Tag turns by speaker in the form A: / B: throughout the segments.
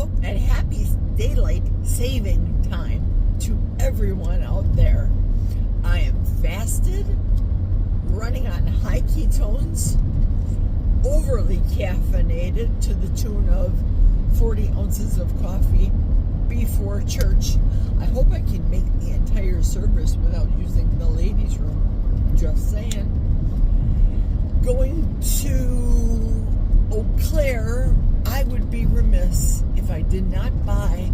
A: Hello and happy daylight saving time to everyone out there. I am fasted, running on high ketones, overly caffeinated to the tune of 40 ounces of coffee before church. I hope I can make the entire service without using the ladies' room. Just saying. Going to Eau Claire, I would be remiss if I did not buy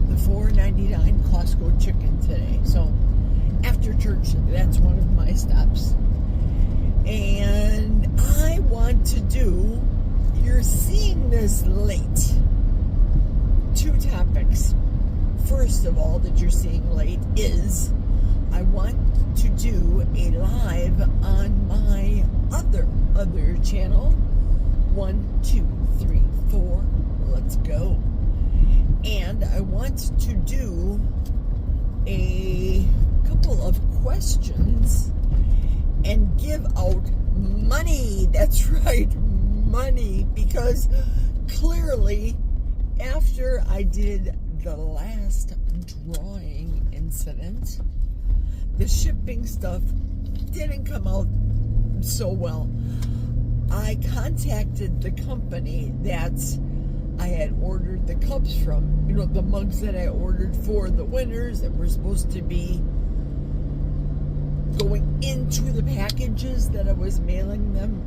A: the $4.99 Costco chicken today. So after church, that's one of my stops. And I want to do, you're seeing this late, two topics. First of all, that you're seeing late is I want to do a live on my other channel. 1, 2, 3, 4. Let's go. And I want to do a couple of questions and give out money. That's right, money. Because clearly, after I did the last drawing incident, the shipping stuff didn't come out so well. I contacted the company that I had ordered the cups from, the mugs that I ordered for the winners that were supposed to be going into the packages that I was mailing them.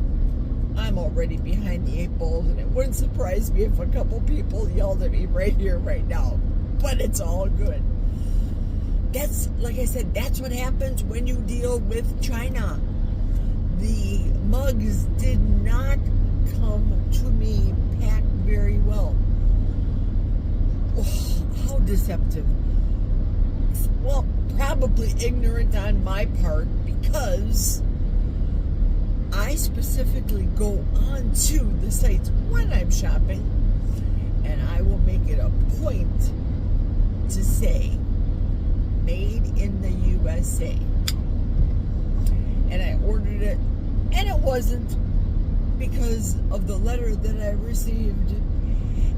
A: I'm already behind the 8 balls, and it wouldn't surprise me if a couple people yelled at me right here, right now. But it's all good. That's, like I said, that's what happens when you deal with China. The mugs did not come to me packed very well. Oh, how deceptive. Well, probably ignorant on my part, because I specifically go on to the sites when I'm shopping, and I will make it a point to say made in the USA. And I ordered it, and it wasn't, because of the letter that I received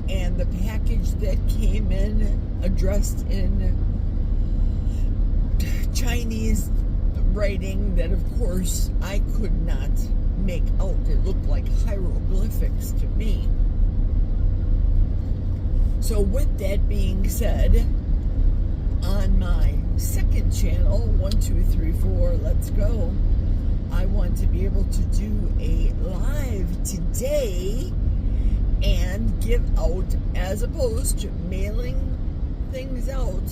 A: and the package that came in addressed in Chinese writing that, of course, I could not make out. It looked like hieroglyphics to me. So with that being said, on my second channel, 1, 2, 3, 4, let's go, I want to be able to do a live today and give out, as opposed to mailing things out,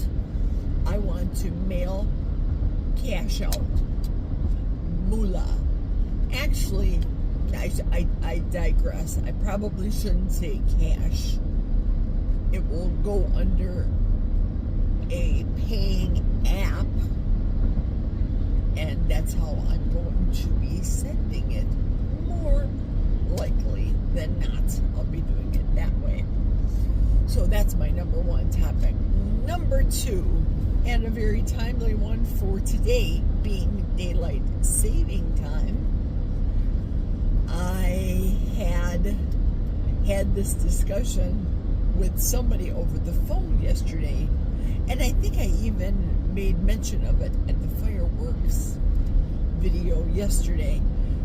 A: I want to mail cash out. Moolah. Actually, I digress. I probably shouldn't say cash. It will go under a paying app, and that's how I'm going to be sending it. More likely than not, I'll be doing it that way. So that's my number one topic. Number two, and a very timely one for today, being daylight saving time, I had this discussion with somebody over the phone yesterday, and I think I even made mention of it at the fireworks video yesterday,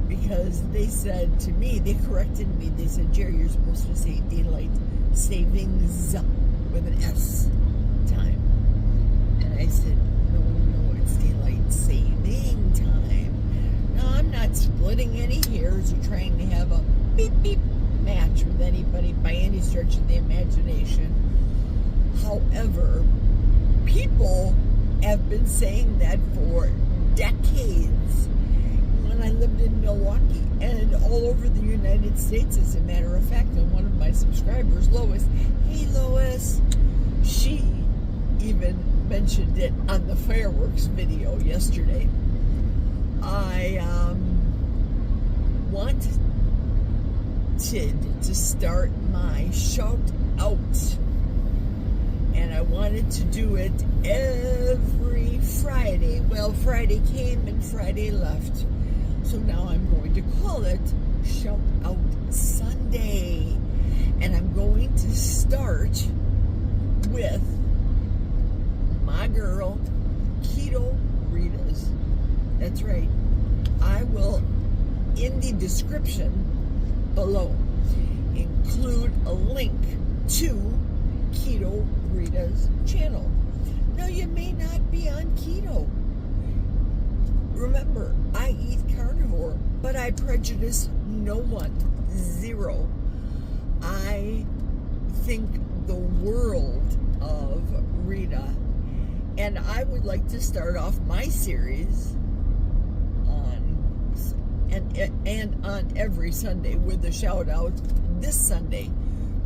A: because they said to me, they corrected me, they said, Jerry, you're supposed to say daylight savings with an S time. And I said, no, it's daylight saving time. Now, I'm not splitting any hairs or trying to have a beep beep match with anybody by any stretch of the imagination. However, people have been saying that for decades. When I lived in Milwaukee and all over the United States, as a matter of fact, and one of my subscribers, Lois, hey Lois, she even mentioned it on the fireworks video yesterday. I wanted to start my shout out, and I wanted to do it every Friday. Well, Friday came and Friday left, so now I'm going to call it Shout Out Sunday, and I'm going to start with my girl, Keto Rita's. That's right. I will, in the description below, include a link to Keto Rita's channel. Now, you may not be on keto. Remember, I eat carnivore, but I prejudice no one. Zero. I think the world of Rita, and I would like to start off my series and on every Sunday with a shout out this Sunday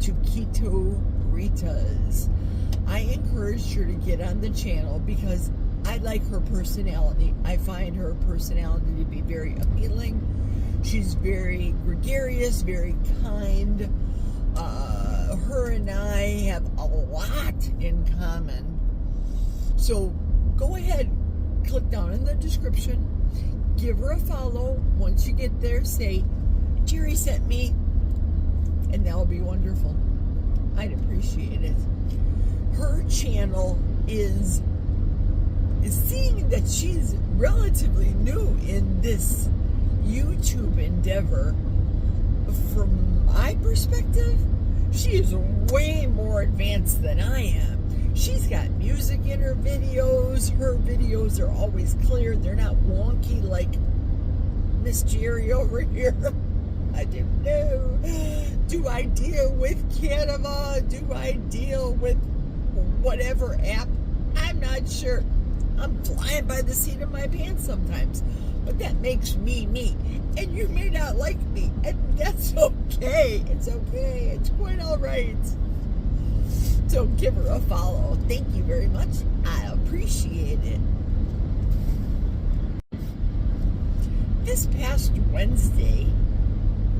A: to Keto Rita's. I encouraged her to get on the channel because I like her personality. I find her personality to be very appealing. She's very gregarious, very kind. Her and I have a lot in common. So go ahead, click down in the description, give her a follow. Once you get there, say, Jerry sent me, and that'll be wonderful. I'd appreciate it. Her channel is seeing that she's relatively new in this YouTube endeavor. From my perspective, she is way more advanced than I am. She's got music in her videos. Her videos are always clear. They're not wonky like Miss Jerry over here. I don't know. Do I deal with Canva? Do I deal with whatever app? I'm not sure. I'm flying by the seat of my pants sometimes. But that makes me me. And you may not like me. And that's okay. It's okay. It's quite all right. So give her a follow. Thank you very much. I appreciate it. This past Wednesday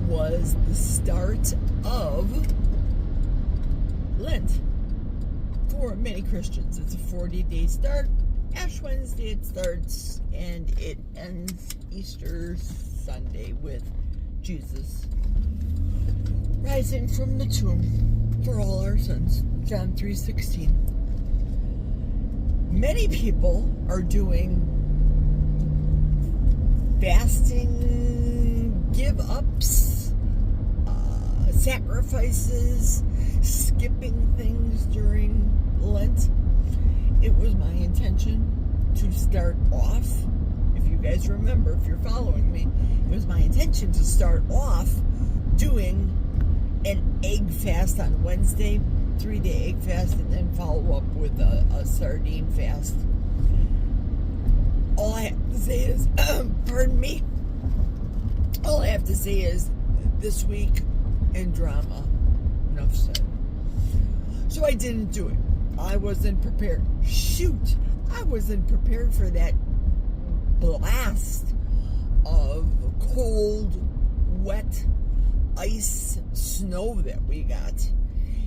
A: was the start of Lent for many Christians. It's a 40-day start. Ash Wednesday it starts, and it ends Easter Sunday with Jesus rising from the tomb for all our sins. John 3:16. Many people are doing fasting, give-ups, sacrifices, skipping things during Lent. It was my intention to start off, if you guys remember, if you're following me, it was my intention to start off doing an egg fast on Wednesday, 3-day egg fast, and then follow up with a sardine fast. All I have to say is, pardon me, all I have to say is, this week in drama, enough said. So I didn't do it. I wasn't prepared. Shoot, I wasn't prepared for that blast of cold, wet, ice snow that we got.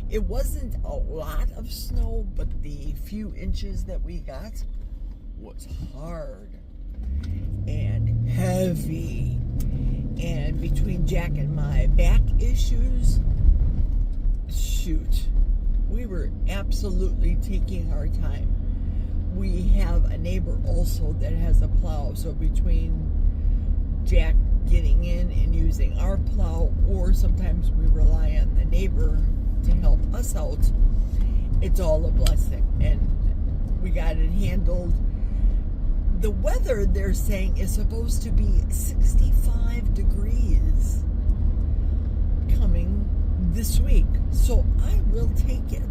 A: It wasn't a lot of snow, but the few inches that we got was hard and heavy. And between Jack and my back issues, shoot, we were absolutely taking our time. We have a neighbor also that has a plow, so between Jack getting in and using our plow, or sometimes we rely on the neighbor to help us out, it's all a blessing, and we got it handled. The weather, they're saying, is supposed to be 65 degrees coming this week, so I will take it.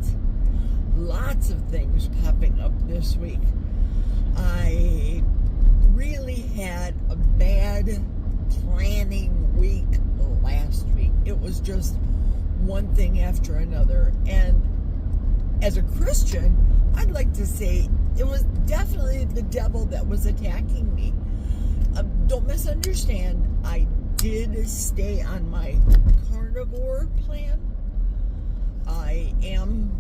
A: Lots of things popping up this week. I really had a bad planning week last week. It was just one thing after another, and as a Christian, I'd like to say it was definitely the devil that was attacking me. Don't misunderstand, I did stay on my carnivore plan. I am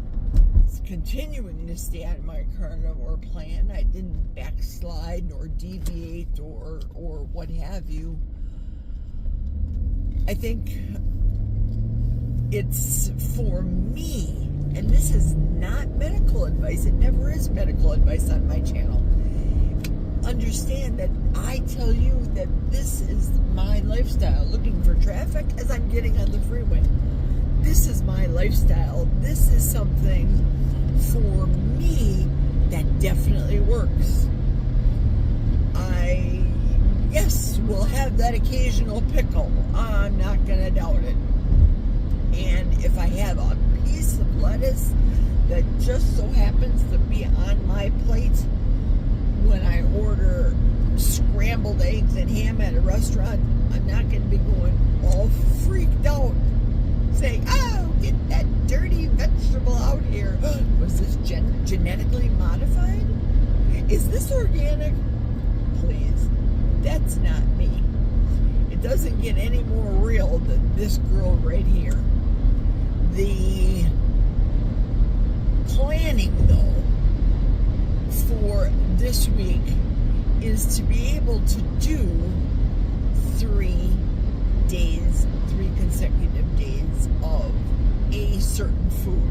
A: continuing to stay on my carnivore plan. I didn't backslide nor deviate or what have you. I think it's for me and this is not medical advice, it never is medical advice on my channel. Understand that I tell you that this is my lifestyle, looking for traffic as I'm getting on the freeway. This is my lifestyle. This is something for me that definitely works. Yes, we'll have that occasional pickle. I'm not going to doubt it. And if I have a piece of lettuce that just so happens to be on my plate when I order scrambled eggs and ham at a restaurant, I'm not going to be going all freaked out saying, oh, get that dirty vegetable out here. Was this genetically modified? Is this organic? Please, that's not me. It doesn't get any more real than this girl right here. The planning, though, for this week is to be able to do 3 consecutive days of a certain food.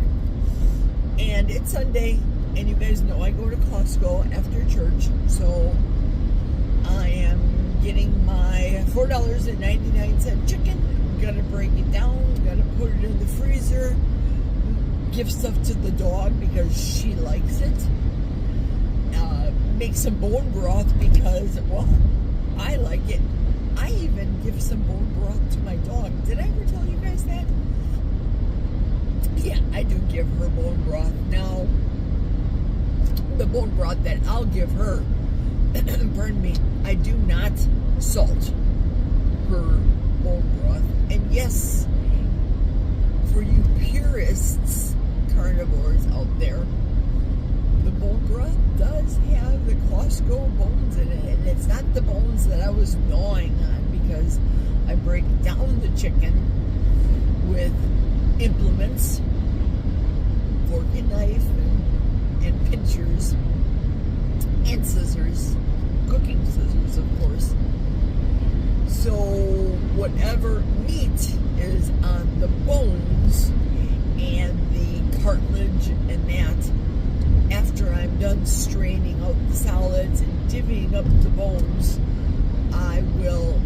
A: And it's Sunday, and you guys know I go to Costco after church, so I am getting my $4.99 chicken. Gotta break it down, gotta put it in the freezer, give stuff to the dog because she likes it, make some bone broth because, well, I like it. I even give some bone broth to my dog. Did I ever tell you guys that? Yeah, I do give her bone broth. Now, the bone broth that I'll give her, pardon me, I do not salt her bone broth. And yes, for you purists, carnivores out there, the bone broth does have the Costco bones in it. And it's not the bones that I was gnawing on because I break down the chicken with implements, fork and knife, and pinchers, and scissors, cooking scissors, of course. So whatever meat is on the bones and the cartilage and that, after I'm done straining out the solids and divvying up the bones, I will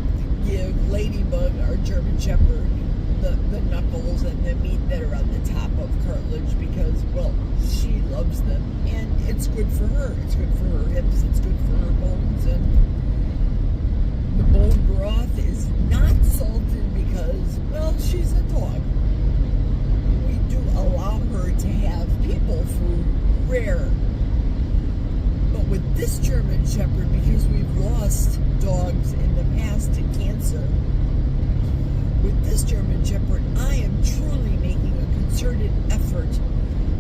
A: give Ladybug, our German Shepherd, the knuckles and the meat that are on the top of cartilage because, well, she loves them. And it's good for her. It's good for her hips. It's good for her bones. And the bone broth is not salted because, well, she's a dog. We do allow her to have people food, rare. But with this German Shepherd, because we've lost dogs in the past to cancer, with this German Shepherd, I am truly making a concerted effort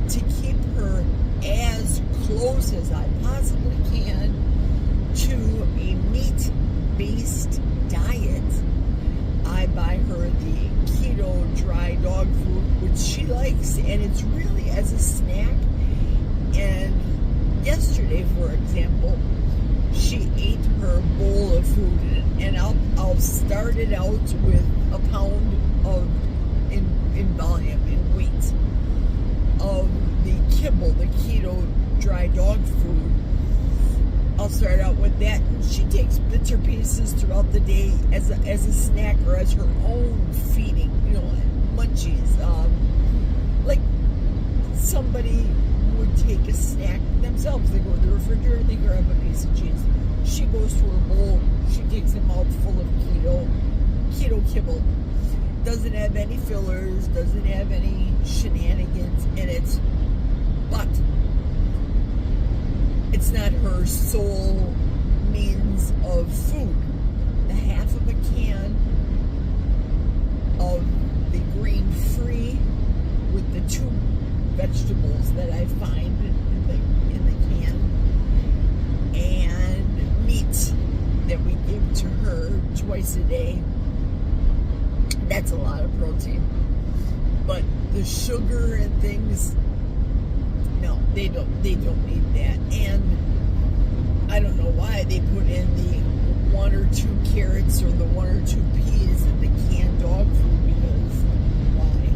A: to keep her as close as I possibly can to a meat-based diet. I buy her the keto dry dog food, which she likes, and it's really as a snack. And yesterday, for example, she ate her bowl of food, and I'll start it out with a pound of in volume, in weight, of the kibble, the keto dry dog food. I'll start out with that, and she takes bits or pieces throughout the day as a snack or as her own feeding, munchies. Like somebody would take a snack themselves. They go to the refrigerator, they grab a piece of cheese. She goes to her bowl, she takes a mouthful of keto kibble. Doesn't have any fillers, doesn't have any shenanigans in it, but it's not her sole means of food. The half of a can of the grain-free with the 2 vegetables that I find in the can, and meat that we give to her twice a day. That's a lot of protein. But the sugar and things, no, they don't need that. And I don't know why they put in the 1 or 2 carrots or the 1 or 2 peas in the canned dog food, because why?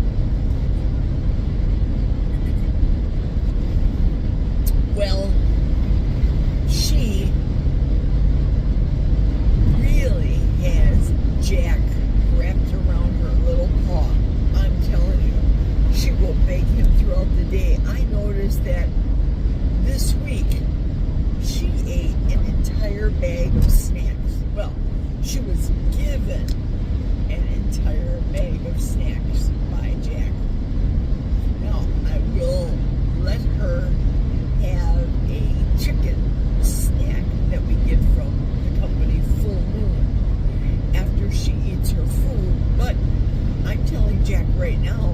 A: she was given an entire bag of snacks by Jack. Now, I will let her have a chicken snack that we get from the company Full Moon after she eats her food, but I'm telling Jack right now,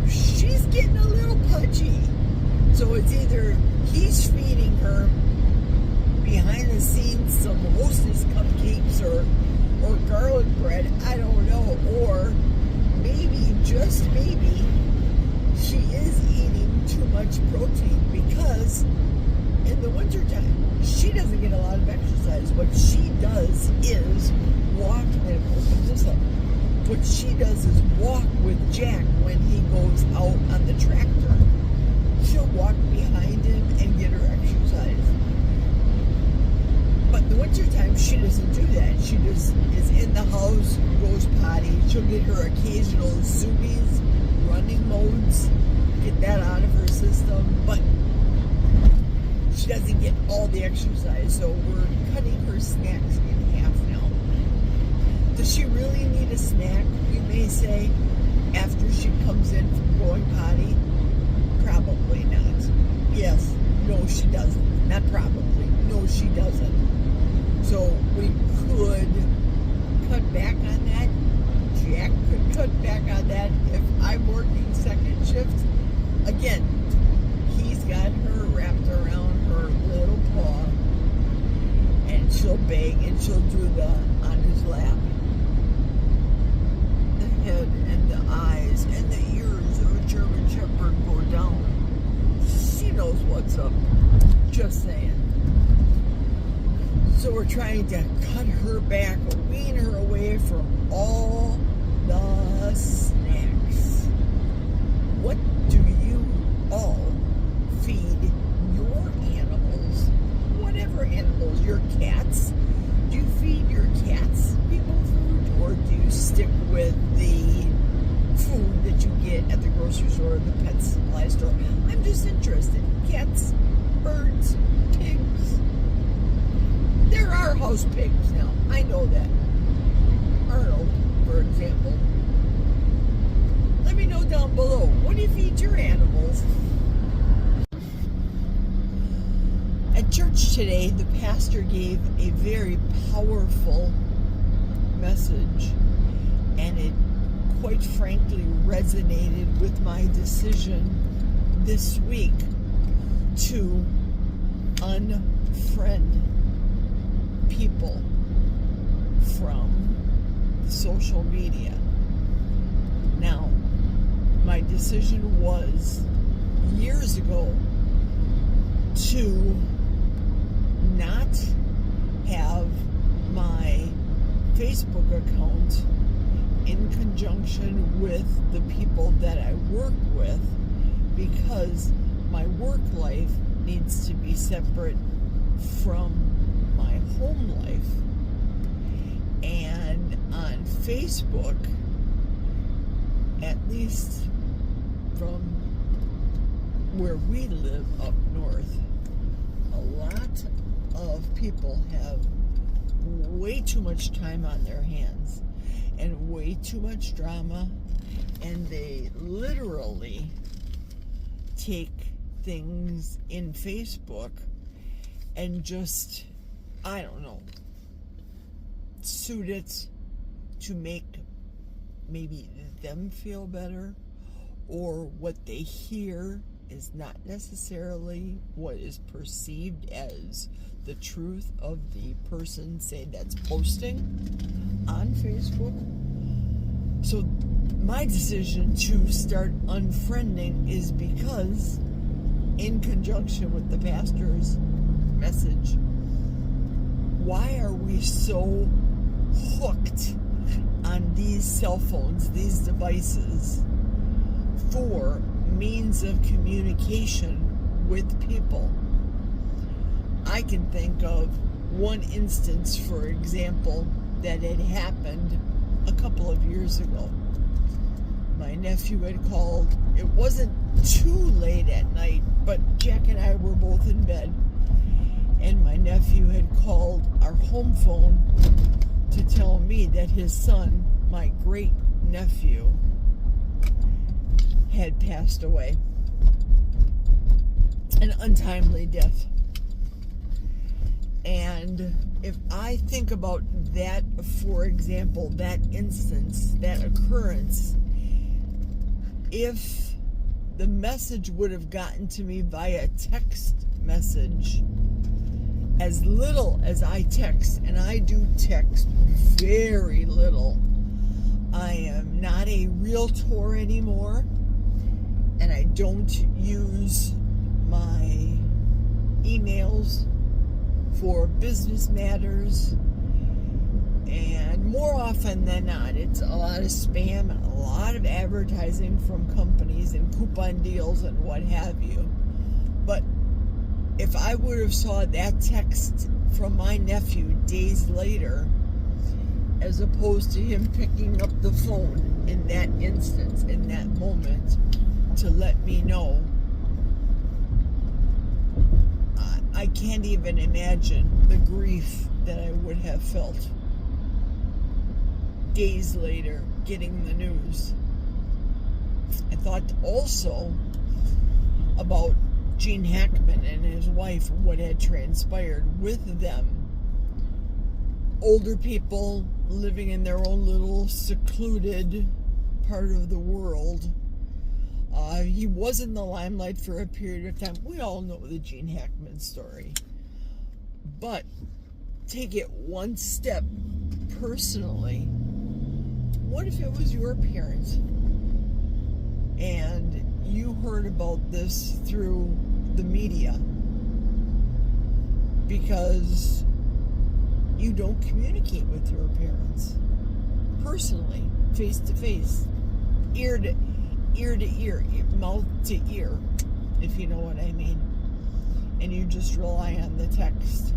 A: she's getting a little pudgy. So it's either he's feeding her behind the scenes some Hostess cupcakes or garlic bread, I don't know, or maybe, just maybe, she is eating too much protein, because in the wintertime, she doesn't get a lot of exercise. What she does is walk, and open this up. What she does is walk with Jack when he goes out on the tractor. She'll walk behind him and get her exercise. But in the wintertime, she doesn't do that. She just is in the house, goes potty. She'll get her occasional zoomies, running modes, get that out of her system. But she doesn't get all the exercise. So we're cutting her snacks in half now. Does she really need a snack? You may say, after she comes in from going potty. Probably not. Yes. No, she doesn't. Not probably. No, she doesn't. So we could cut back on that. Jack could cut back on that if I'm working second shift. Again, he's got her wrapped around her little paw, and she'll beg and she'll do the on his lap. The head and the eyes and the ears of a German Shepherd go down. She knows what's up. Just saying. So we're trying to cut her back, wean her away from all the snacks. What do you all feed your animals? Whatever animals, your cats. Do you feed your cats people food, or do you stick with the food that you get at the grocery store or the pet supply store? I'm just interested. Cats, birds, pigs. There are house pigs now. I know that. Arnold, for example. Let me know down below. What do you feed your animals? At church today, the pastor gave a very powerful message, and it quite frankly resonated with my decision this week to unfriend people from social media. Now, my decision was years ago to not have my Facebook account in conjunction with the people that I work with, because my work life needs to be separate from my home life. And on Facebook, at least from where we live up north, a lot of people have way too much time on their hands and way too much drama, and they literally take things in Facebook and just, I don't know, suit it to make maybe them feel better, or what they hear is not necessarily what is perceived as the truth of the person, say, that's posting on Facebook. So my decision to start unfriending is because, in conjunction with the pastor's message, why are we so hooked on these cell phones, these devices, for means of communication with people? I can think of one instance, for example, that had happened a couple of years ago. My nephew had called. It wasn't too late at night, but Jack and I were both in bed, and my nephew had called our home phone to tell me that his son, my great nephew, had passed away. An untimely death. And if I think about that, for example, that instance, that occurrence, if the message would have gotten to me via text message, as little as I text, and I do text very little. I am not a realtor anymore, and I don't use my emails for business matters, and more often than not, it's a lot of spam and a lot of advertising from companies and coupon deals and what have you. But if I would have saw that text from my nephew days later, as opposed to him picking up the phone in that instance, in that moment, to let me know, I can't even imagine the grief that I would have felt days later getting the news. I thought also about Gene Hackman and his wife, what had transpired with them. Older people living in their own little secluded part of the world. He was in the limelight for a period of time. We all know the Gene Hackman story. But take it one step personally. What if it was your parents and you heard about this through the media? Because you don't communicate with your parents personally, face to face, ear to ear, mouth to ear, if you know what I mean. And you just rely on the text.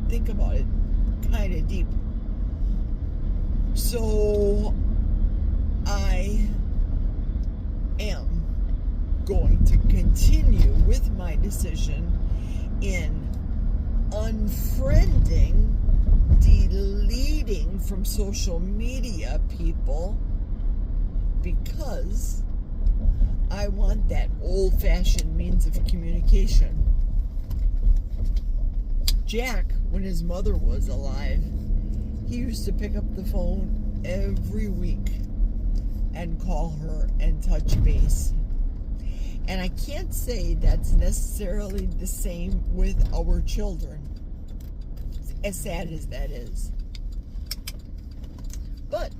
A: Think about it kind of deep. So I am going to continue with my decision in unfriending, deleting from social media people, because I want that old-fashioned means of communication. Jack, when his mother was alive, he used to pick up the phone every week and call her and touch base. And I can't say that's necessarily the same with our children, as sad as that is. But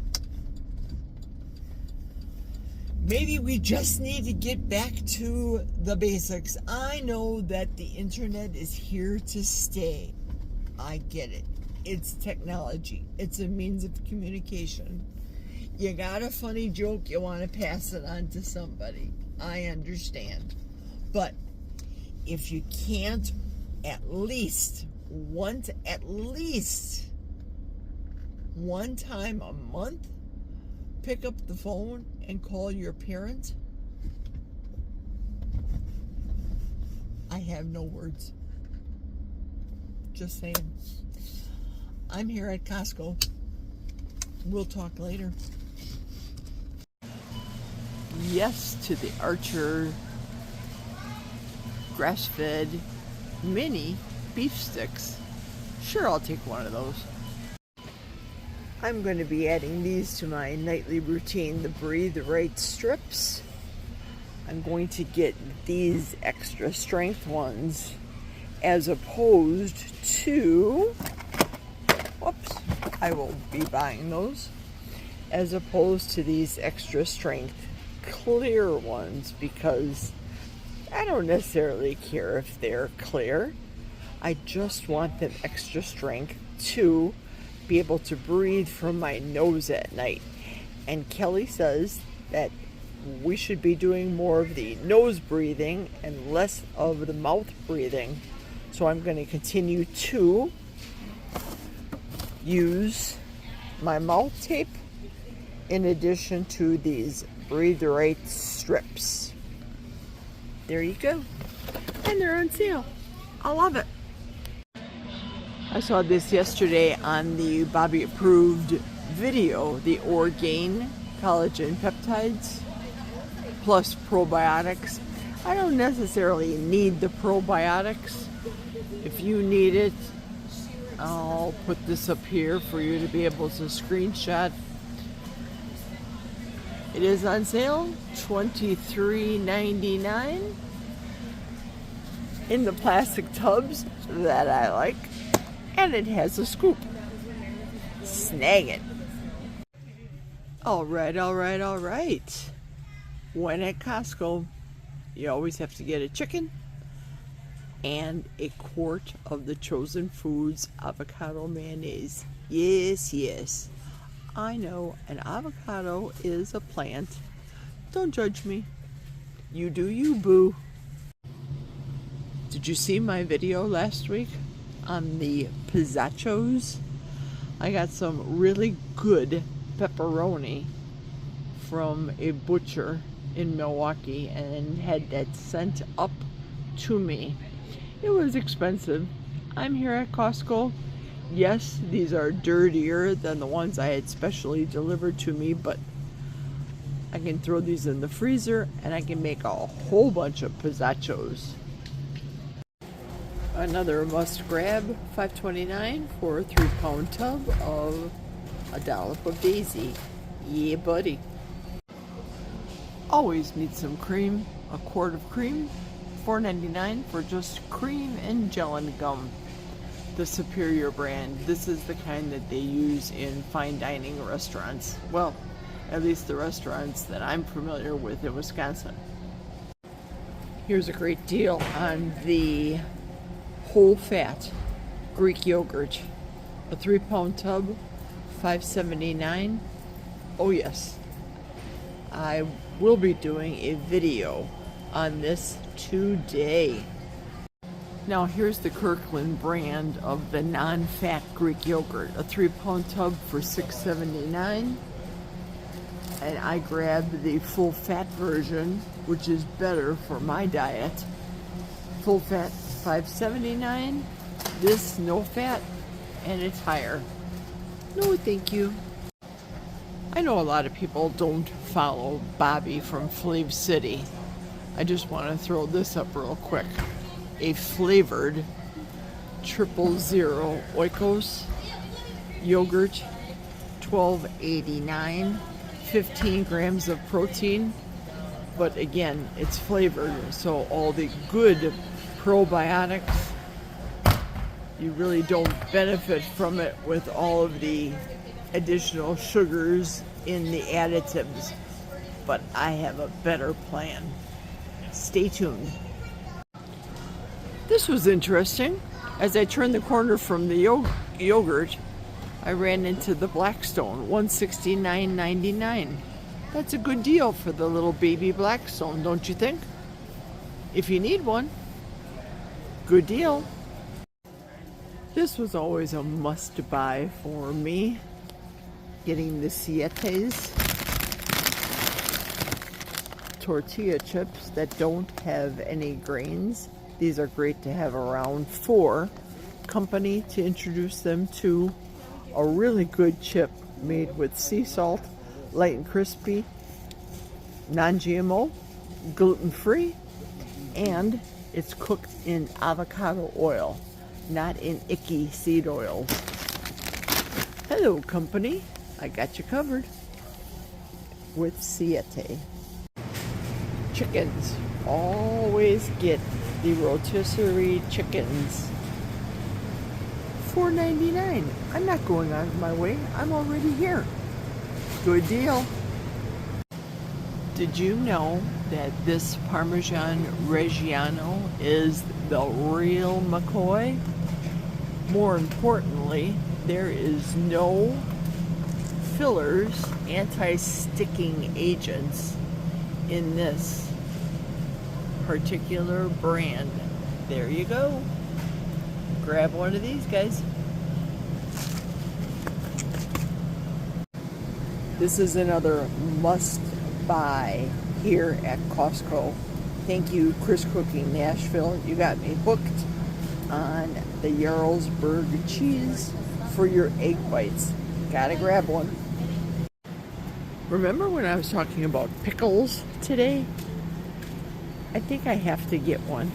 A: maybe we just need to get back to the basics. I know that the internet is here to stay. I get it. It's technology. It's a means of communication. You got a funny joke, you want to pass it on to somebody. I understand. But if you can't at least one time a month pick up the phone and call your parent, I have no words. Just saying. I'm here at Costco. We'll talk later. Yes to the Archer grass-fed mini beef sticks. Sure, I'll take one of those. I'm going to be adding these to my nightly routine, the Breathe Right strips. I'm going to get these extra strength ones as opposed to, whoops, I will be buying those, as opposed to these extra strength clear ones, because I don't necessarily care if they're clear. I just want them extra strength to be able to breathe from my nose at night. And Kelly says that we should be doing more of the nose breathing and less of the mouth breathing. So I'm going to continue to use my mouth tape in addition to these Breathe Right strips. There you go. And they're on sale. I love it. I saw this yesterday on the Bobby approved video, the Orgain collagen peptides plus probiotics. I don't necessarily need the probiotics. If you need it, I'll put this up here for you to be able to screenshot. It is on sale, $23.99 in the plastic tubs that I like, and it has a scoop. Snag it. All right. When at Costco, you always have to get a chicken and a quart of the Chosen Foods avocado mayonnaise. Yes. I know an avocado is a plant. Don't judge me. You do you, boo. Did you see my video last week on the pizzachos? I got some really good pepperoni from a butcher in Milwaukee and had that sent up to me. It was expensive. I'm here at Costco. Yes, these are dirtier than the ones I had specially delivered to me, but I can throw these in the freezer and I can make a whole bunch of pizzachos. Another must grab, $5.29 for a 3-pound tub of a dollop of Daisy. Yeah, buddy. Always need some cream. A quart of cream, $4.99 for just cream and gel and gum. The Superior brand. This is the kind that they use in fine dining restaurants. Well, at least the restaurants that I'm familiar with in Wisconsin. Here's a great deal on the whole fat Greek yogurt. A 3-pound tub, $5.79. Oh yes, I will be doing a video on this today. Now here's the Kirkland brand of the non-fat Greek yogurt. A 3-pound tub for $6.79. And I grabbed the full fat version, which is better for my diet. Full fat, $5.79. This no fat, and it's higher. No, thank you. I know a lot of people don't follow Bobby from Flav City. I just want to throw this up real quick. A flavored 000 Oikos yogurt, $12.89, 15 grams of protein, but again, it's flavored, so all the good probiotics, you really don't benefit from it with all of the additional sugars in the additives, but I have a better plan. Stay tuned. This was interesting. As I turned the corner from the yogurt, I ran into the Blackstone, $169.99. That's a good deal for the little baby Blackstone, don't you think? If you need one, good deal. This was always a must-buy for me. Getting the Sietes tortilla chips that don't have any grains. These are great to have around for company to introduce them to a really good chip made with sea salt, light and crispy, non-GMO, gluten-free, and it's cooked in avocado oil, not in icky seed oils. Hello, company. I got you covered with Siete. Chickens. Always get the rotisserie chickens. $4.99. I'm not going out of my way. I'm already here. Good deal. Did you know that this Parmesan Reggiano is the real McCoy? More importantly, there is no fillers, anti-sticking agents in this particular brand. There you go. Grab one of these guys. This is another must buy here at Costco. Thank you, Chris Cooking Nashville. You got me hooked on the Jarlsberg cheese for your egg bites. Gotta grab one. Remember when I was talking about pickles today? I think I have to get one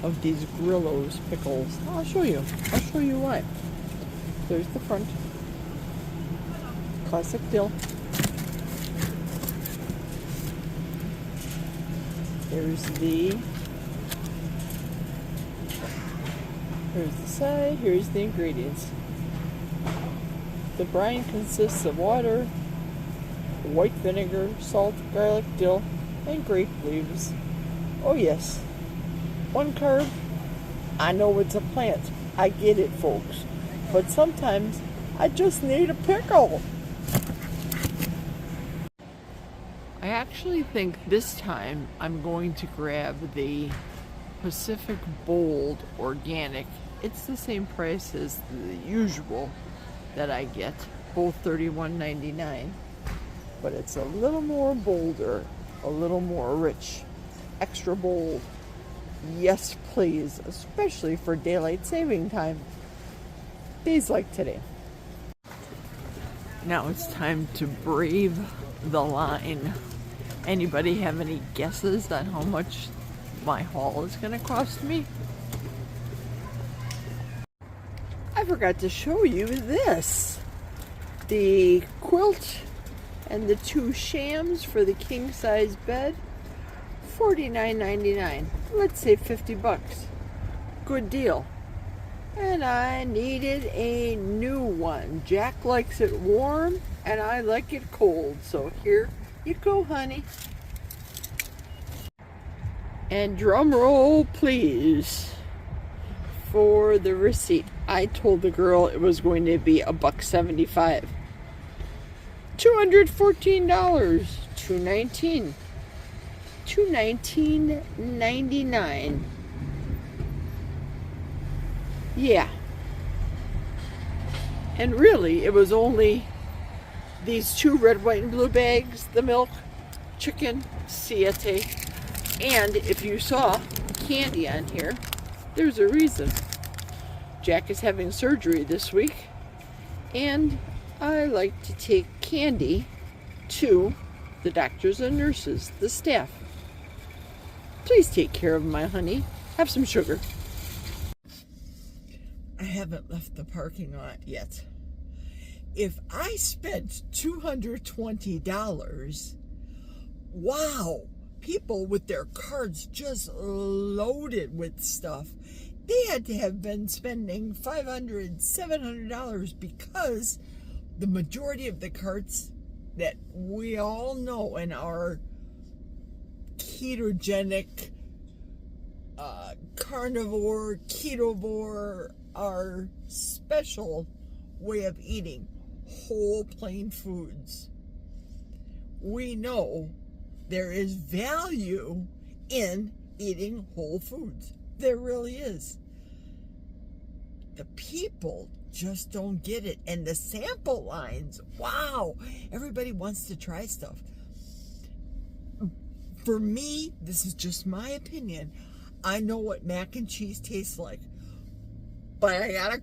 A: of these Grillo's pickles. I'll show you. I'll show you why. There's the front. Classic dill. Here's the side. Here's the ingredients. The brine consists of water, white vinegar, salt, garlic, dill, and grape leaves. Oh yes, one carb. I know it's a plant. I get it, folks. But sometimes I just need a pickle. I actually think this time I'm going to grab the Pacific Bold Organic. It's the same price as the usual that I get, both $31.99. But it's a little more bolder, a little more rich, extra bold. Yes, please, especially for daylight saving time. Days like today. Now it's time to brave the line. Anybody have any guesses on how much my haul is going to cost me? I forgot to show you this. The quilt and the 2 shams for the king size bed, $49.99. Let's say $50. Good deal. And I needed a new one. Jack likes it warm and I like it cold. So here you go, honey. And drum roll, please, for the receipt. I told the girl it was going to be $1.75. $214, $219, $219.99. Yeah. And really, it was only these 2 red, white, and blue bags, the milk, chicken, siete, and if you saw candy on here, there's a reason. Jack is having surgery this week, and I like to take candy to the doctors and nurses, the staff. Please take care of my honey. Have some sugar. I haven't left the parking lot yet. If I spent $220, wow, people with their cards just loaded with stuff. They had to have been spending $500, $700 because the majority of the carts that we all know in our ketogenic, carnivore, ketovore, our special way of eating whole plain foods. We know there is value in eating whole foods. There really is. The people just don't get it. And the sample lines, wow, everybody wants to try stuff. For me, this is just my opinion. I know what mac and cheese tastes like, but I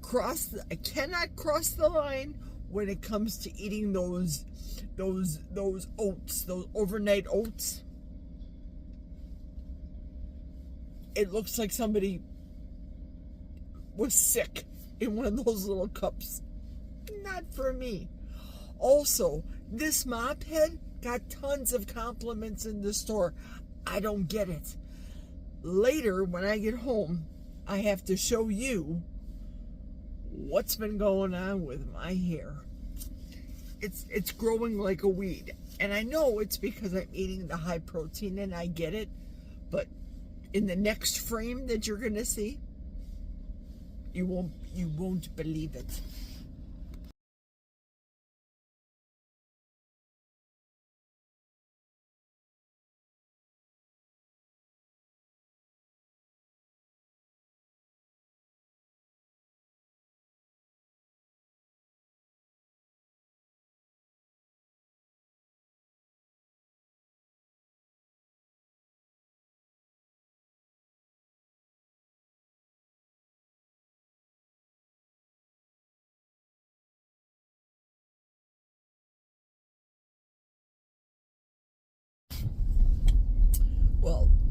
A: cannot cross the line when it comes to eating those oats, those overnight oats. It looks like somebody was sick in one of those little cups. Not for me. Also, this mop head got tons of compliments in the store. I don't get it. Later, when I get home, I have to show you what's been going on with my hair. It's growing like a weed. And I know it's because I'm eating the high protein, and I get it. But in the next frame that you're going to see, you won't believe it.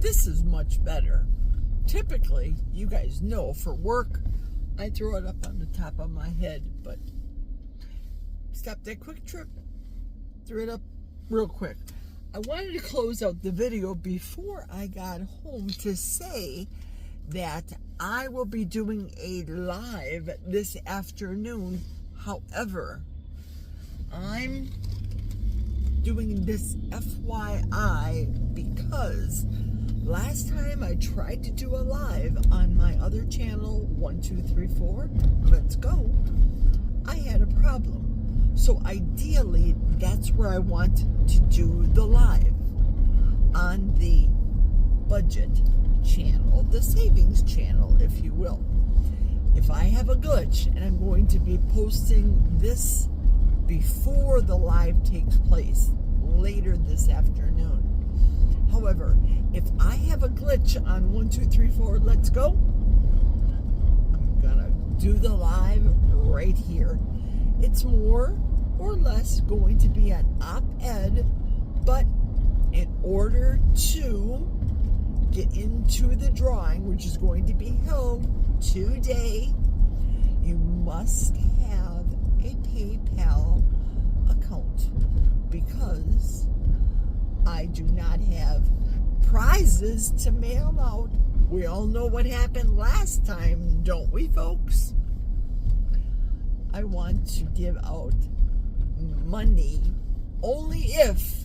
A: This is much better. Typically, you guys know for work, I throw it up on the top of my head, but stop that quick trip. Threw it up real quick. I wanted to close out the video before I got home to say that I will be doing a live this afternoon. However, I'm doing this FYI because last time I tried to do a live on my other channel, 1234, Let's Go, I had a problem. So ideally, that's where I want to do the live, on the budget channel, the savings channel, if you will. If I have a glitch, and I'm going to be posting this before the live takes place, later this afternoon. However, if I have a glitch on 1234 Let's Go, I'm gonna do the live right here. It's more or less going to be an op-ed, but in order to get into the drawing, which is going to be held today, you must have a PayPal account, because I do not have prizes to mail out. We all know what happened last time, don't we, folks? I want to give out money only if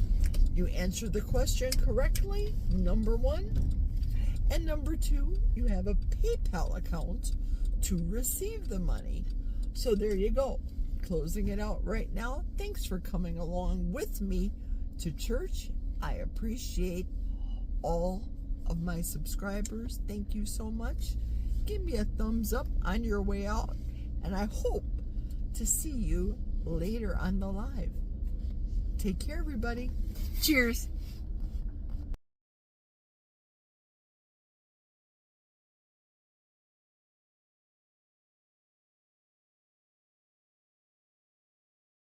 A: you answer the question correctly, number one. And number two, you have a PayPal account to receive the money. So there you go. Closing it out right now. Thanks for coming along with me to church. I appreciate all of my subscribers. Thank you so much. Give me a thumbs up on your way out, and I hope to see you later on the live. Take care, everybody. Cheers.